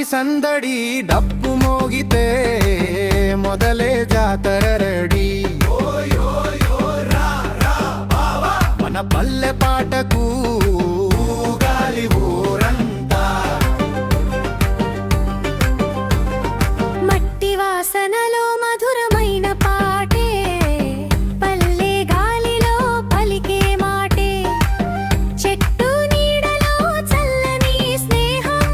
ఊరి సందడి డప్పు మోగితే మొదలే జాతర రెడీ. మన పల్లె పాటకు గాలి ఊరంతా. మట్టి వాసనలో మధురమైన పాటే, పల్లె గాలిలో పలికే మాటే, చెట్టు నీడలో చల్లని స్నేహం,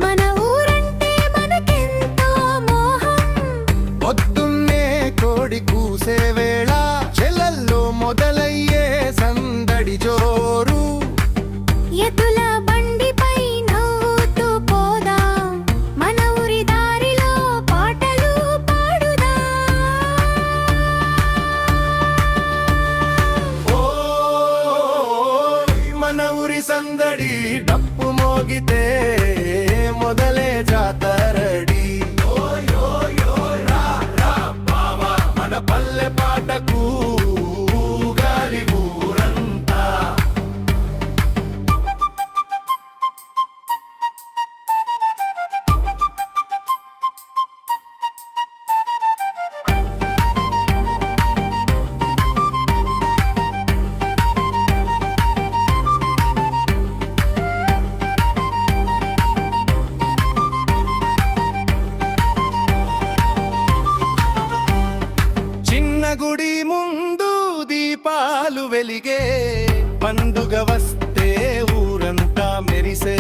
మన ఊరంటే మనకెంతో మోహం. పొద్దున్నే కోడి కూసే వేళ చెలల్లో మొదలయ్యే సందడి జోరు. ఎద్దుల బండిపై నవ్వుతూ పోదాం, మన ఊరి దారిలో పాటలు పాడుదాం. ఓ మన ఊరి సందడి డప్పు మోగితే మొదలే జాతరడి. మన పల్లె పాటకు గాలి ఊరంతా. చిన్న గుడి ముందు దీపాలు వెలిగే, పండుగ వస్తే ఊరంతా మెరిసే.